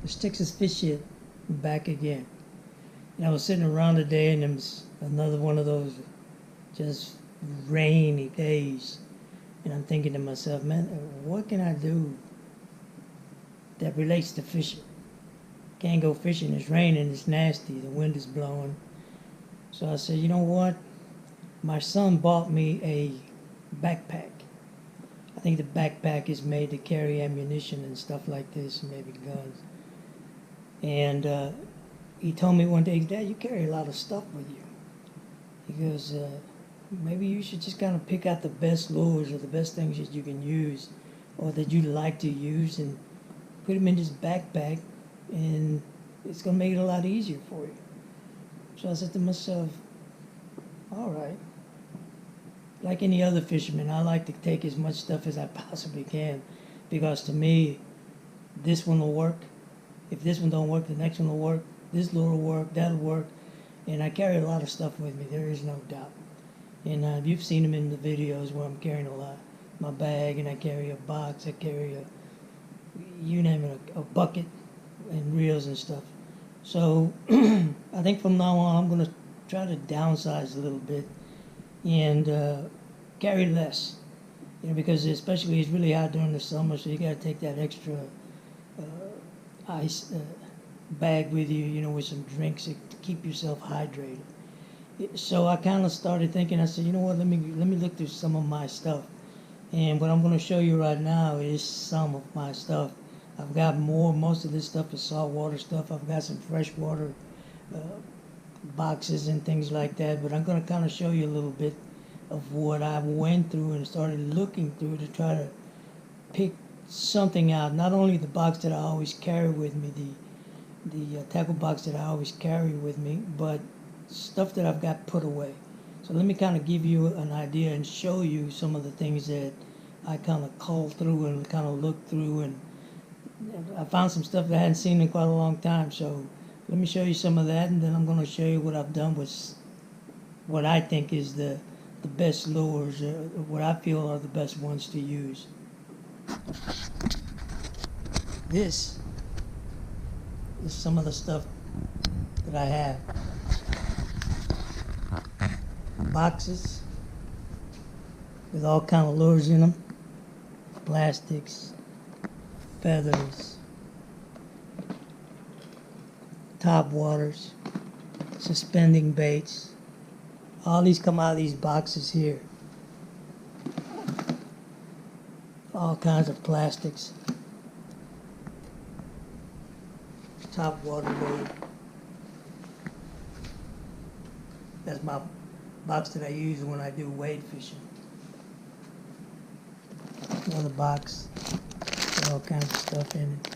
The sticks is fish shit back again. And I was sitting around today and it was another one of those just rainy days. And I'm thinking to myself, man, what can I do that relates to fishing? Can't go fishing, it's raining, it's nasty, the wind is blowing. So I said, you know what? My son bought me a backpack. I think the backpack is made to carry ammunition and stuff like this, maybe guns. And he told me one day, Dad, you carry a lot of stuff with you. He goes, maybe you should just kind of pick out the best lures or the best things that you can use or that you like to use and put them in this backpack, and it's going to make it a lot easier for you. So I said to myself, all right. Like any other fisherman, I like to take as much stuff as I possibly can, because to me, this one will work. If this one don't work, the next one will work. This lure will work, that'll work. And I carry a lot of stuff with me, there is no doubt. And you've seen them in the videos where I'm carrying a lot. My bag, and I carry a box, I carry you name it, a bucket and reels and stuff. So I think from now on, I'm going to try to downsize a little bit and carry less. Because especially it's really hot during the summer, so you got to take that extra ice bag with you, with some drinks to keep yourself hydrated. So I kind of started thinking, I said, you know what, let me look through some of my stuff. And what I'm going to show you right now is some of my stuff. I've got most of this stuff is saltwater stuff. I've got some freshwater boxes and things like that, but I'm going to kind of show you a little bit of what I went through and started looking through to try to pick something out. Not only the box that I always carry with me, the tackle box that I always carry with me, but stuff that I've got put away. So let me kind of give you an idea and show you some of the things that I kind of culled through and kind of looked through, and I found some stuff that I hadn't seen in quite a long time. So let me show you some of that, and then I'm going to show you what I've done with what I think is the best lures, what I feel are the best ones to use. This is some of the stuff that I have. Boxes with all kind of lures in them, plastics, feathers, top waters, suspending baits. All these come out of these boxes here. All kinds of plastics. Top water load. That's my box that I use when I do wade fishing. Another box with all kinds of stuff in it.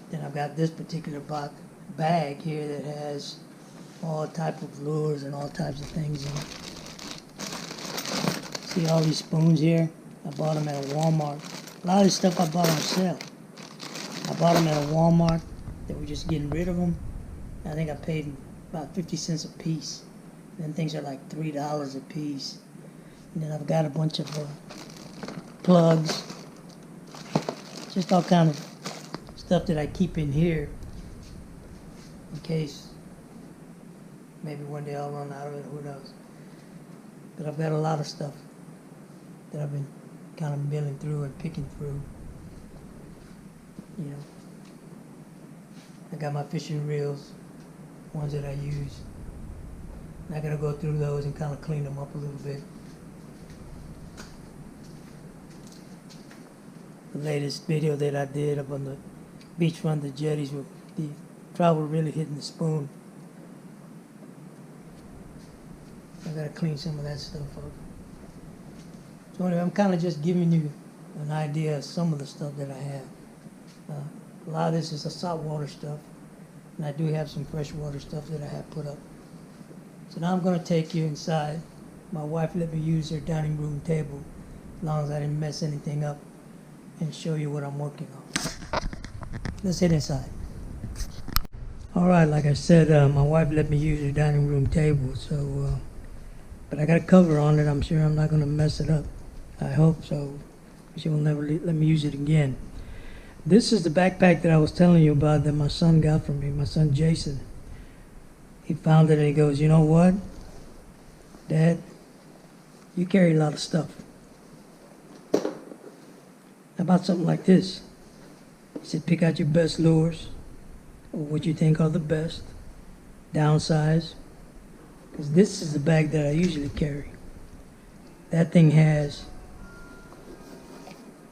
Then I've got this particular bag here that has all type of lures and all types of things in it. See all these spoons here? I bought them at a Walmart. A lot of this stuff I bought on sale. I bought them at a Walmart. They were just getting rid of them. I think I paid about 50 cents a piece. Then things are like $3 a piece. And then I've got a bunch of plugs. Just all kind of stuff that I keep in here in case maybe one day I'll run out of it, who knows. But I've got a lot of stuff that I've been kind of milling through and picking through. I got my fishing reels, ones that I use. And I gotta go through those and kind of clean them up a little bit. The latest video that I did up on the beachfront, the jetties, with the trout were really hitting the spoon. I gotta clean some of that stuff up. So anyway, I'm kind of just giving you an idea of some of the stuff that I have. A lot of this is the saltwater stuff, and I do have some freshwater stuff that I have put up. So now I'm going to take you inside. My wife let me use her dining room table, as long as I didn't mess anything up, and show you what I'm working on. Let's head inside. All right, like I said, my wife let me use her dining room table, so, but I got a cover on it. I'm sure I'm not going to mess it up. I hope so. She will never let me use it again. This is the backpack that I was telling you about that my son got from me, my son Jason. He found it and he goes, you know what, Dad, you carry a lot of stuff. How about something like this? He said, pick out your best lures, or what you think are the best, downsize, because this is the bag that I usually carry. That thing has,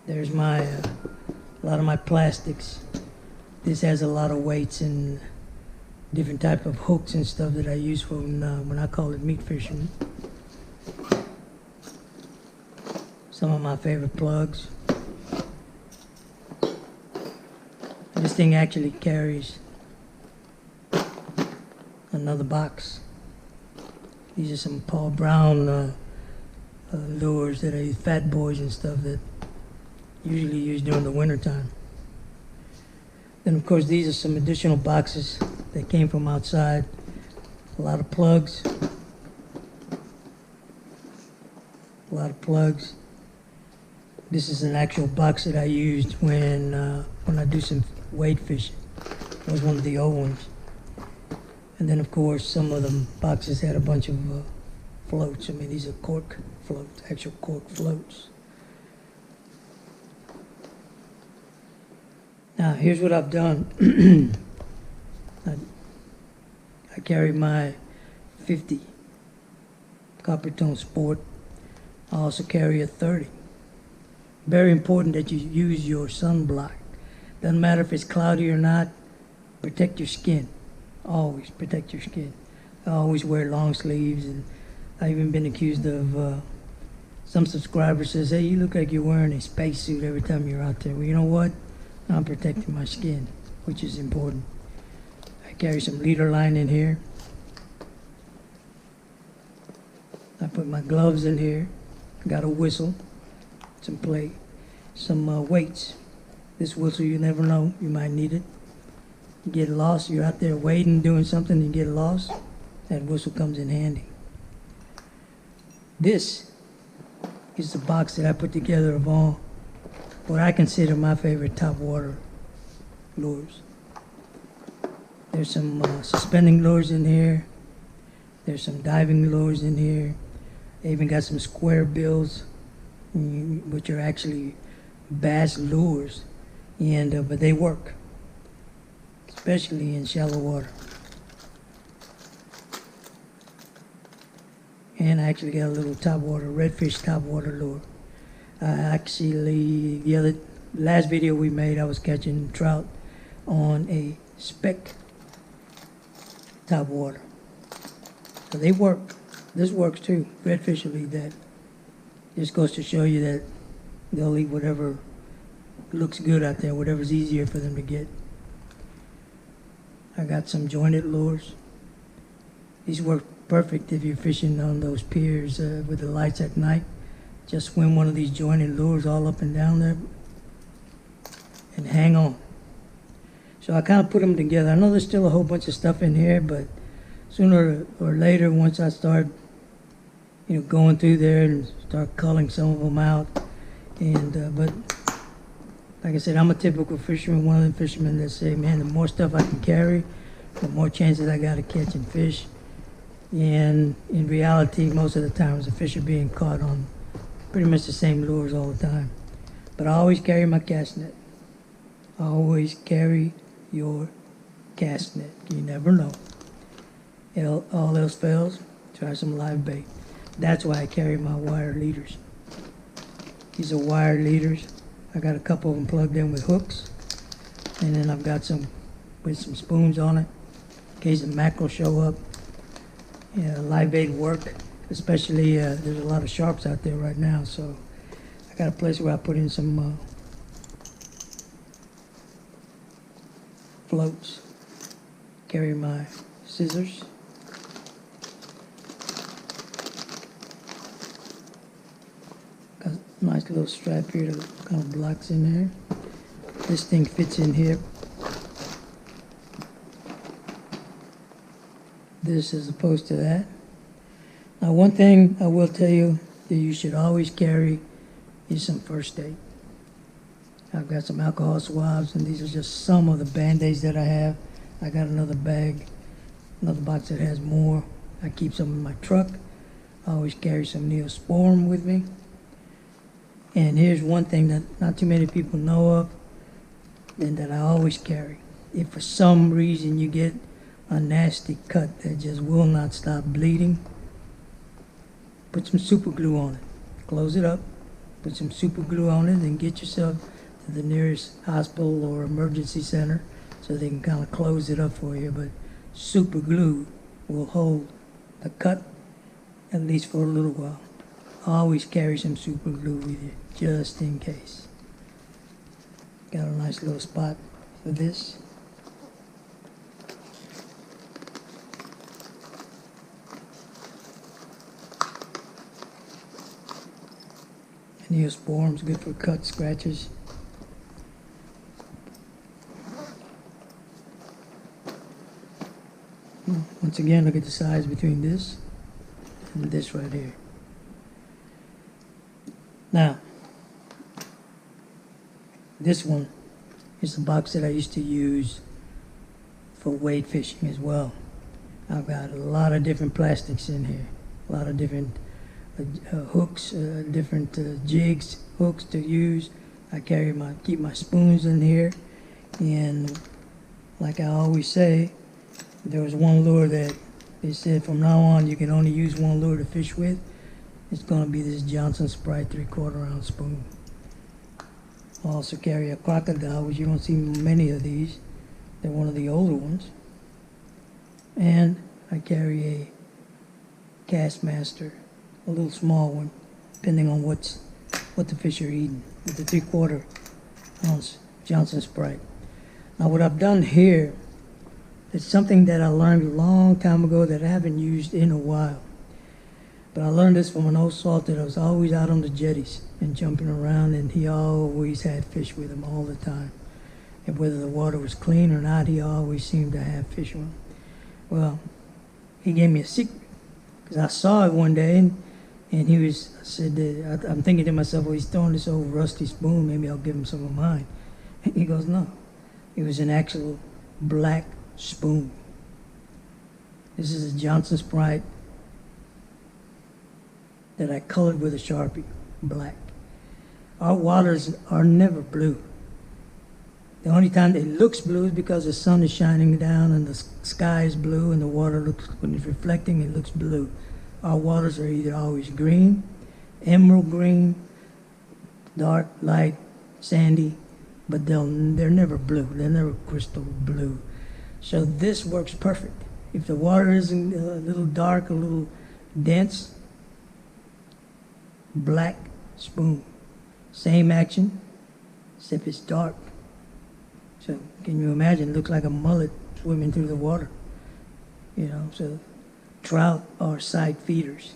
there's my, a lot of my plastics. This has a lot of weights and different type of hooks and stuff that I use for when I call it meat fishing. Some of my favorite plugs. This thing actually carries another box. These are some Paul Brown lures that are fat boys and stuff that usually used during the winter time. Then of course these are some additional boxes that came from outside. A lot of plugs. A lot of plugs. This is an actual box that I used when I do some wade fishing. It was one of the old ones. And then of course some of them boxes had a bunch of floats. I mean, these are cork floats, actual cork floats. Now here's what I've done. I carry my 50 copper tone sport. I also carry a 30. Very important that you use your sunblock. Doesn't matter if it's cloudy or not, protect your skin. Always protect your skin. I always wear long sleeves, and I've even been accused of, some subscribers says, hey, you look like you're wearing a spacesuit every time you're out there. Well, you know what? I'm protecting my skin, which is important. I carry some leader line in here. I put my gloves in here. I got a whistle, some play, some weights. This whistle, you never know, you might need it. You get lost, you're out there waiting, doing something, you get lost, that whistle comes in handy. This is the box that I put together of all what I consider my favorite top water lures. There's some suspending lures in here. There's some diving lures in here. I even got some square bills, which are actually bass lures, and but they work, especially in shallow water. And I actually got a little topwater, redfish topwater lure. Actually, last video we made, I was catching trout on a speck topwater. So they work. This works too. Redfish will eat that. Just goes to show you that they'll eat whatever looks good out there, whatever's easier for them to get. I got some jointed lures. These work perfect if you're fishing on those piers with the lights at night. Just swim one of these jointed lures all up and down there and hang on. So I kind of put them together. I know there's still a whole bunch of stuff in here, but sooner or later, once I start going through there and start culling some of them out, and but like I said, I'm a typical fisherman, one of the fishermen that say, man, the more stuff I can carry, the more chances I got of catching fish. And in reality, most of the times the fish are being caught on pretty much the same lures all the time. But I always carry my cast net. Always carry your cast net. You never know. All else fails, try some live bait. That's why I carry my wire leaders. These are wire leaders. I got a couple of them plugged in with hooks, and then I've got some with some spoons on it in case the mackerel show up. Yeah, live bait work, especially there's a lot of sharks out there right now, so I got a place where I put in some floats. Carry my scissors. Got a nice little strap here that kind of blocks in there. This thing fits in here. This as opposed to that. Now, one thing I will tell you that you should always carry is some first aid. I've got some alcohol swabs, and these are just some of the Band-Aids that I have. I got another bag, another box that has more. I keep some in my truck. I always carry some Neosporin with me. And here's one thing that not too many people know of, and that I always carry. If for some reason you get a nasty cut that just will not stop bleeding, put some super glue on it. Close it up, put some super glue on it, and get yourself to the nearest hospital or emergency center so they can kind of close it up for you. But super glue will hold the cut at least for a little while. Always carry some super glue with you, just in case. Got a nice little spot for this. Neosporin's good for cuts, scratches. Once again, look at the size between this and this right here. Now, this one is the box that I used to use for wade fishing as well. I've got a lot of different plastics in here, a lot of different hooks, different jigs, hooks to use. I keep my spoons in here, and like I always say, there was one lure that they said from now on you can only use one lure to fish with. It's going to be this Johnson Sprite 3/4 ounce spoon. I also carry a crocodile, which you don't see many of these. They're one of the older ones. And I carry a Castmaster, a little small one, depending on what the fish are eating, with the 3/4 ounce Johnson Sprite. Now what I've done here, it's something that I learned a long time ago that I haven't used in a while. But I learned this from an old salter that was always out on the jetties and jumping around, and he always had fish with him all the time. And whether the water was clean or not, he always seemed to have fish with him. Well, he gave me a secret, because I saw it one day, and I said, I'm thinking to myself, well, he's throwing this old rusty spoon, maybe I'll give him some of mine. And he goes, no, it was an actual black spoon. This is a Johnson Sprite that I colored with a Sharpie, black. Our waters are never blue. The only time it looks blue is because the sun is shining down and the sky is blue and the water looks, when it's reflecting, it looks blue. Our waters are either always green, emerald green, dark, light, sandy, but they're never blue. They're never crystal blue. So this works perfect. If the water isn't a little dark, a little dense, black spoon. Same action, except it's dark. So can you imagine? It looks like a mullet swimming through the water. You know, so trout are side feeders.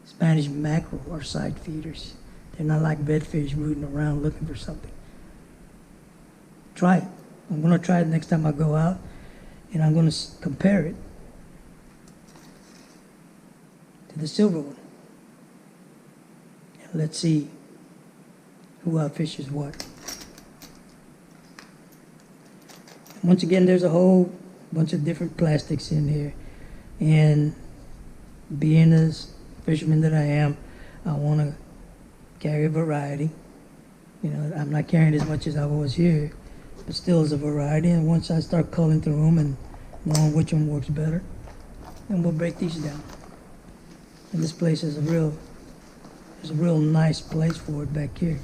Spanish mackerel are side feeders. They're not like bedfish rooting around looking for something. Try it. I'm going to try it next time I go out, and I'm going to compare it to the silver one. And let's see who outfishes what. Once again, there's a whole bunch of different plastics in here, and being as fisherman that I am, I want to carry a variety. You know, I'm not carrying as much as I was here, but still is a variety. And once I start culling through them and knowing which one works better, then we'll break these down. And this place is there's a real nice place for it back here.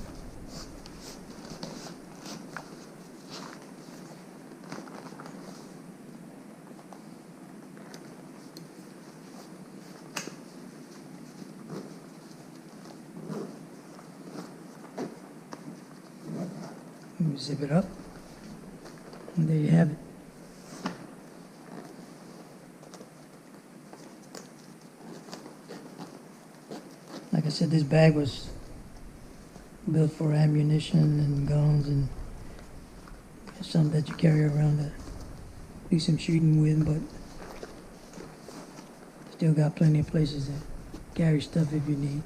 Zip it up, and there you have it. Like I said, this bag was built for ammunition and guns and something that you carry around to do some shooting with, but still got plenty of places to carry stuff if you need.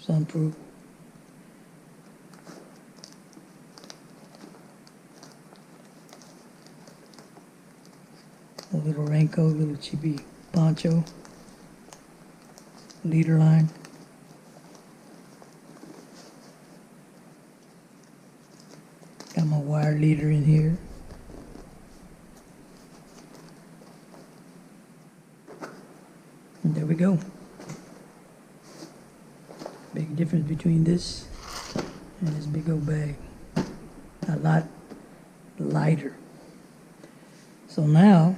sunproof. A little raincoat, little chibi poncho, leader line. Got my wire leader in here. And there we go. Big difference between this and this big old bag. A lot lighter. So now,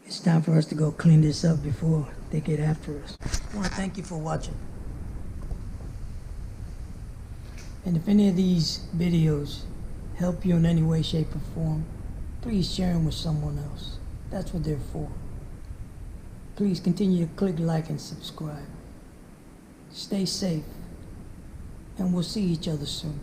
it's time for us to go clean this up before they get after us. I want to thank you for watching. And if any of these videos help you in any way, shape, or form, please share them with someone else. That's what they're for. Please continue to click like and subscribe. Stay safe, and we'll see each other soon.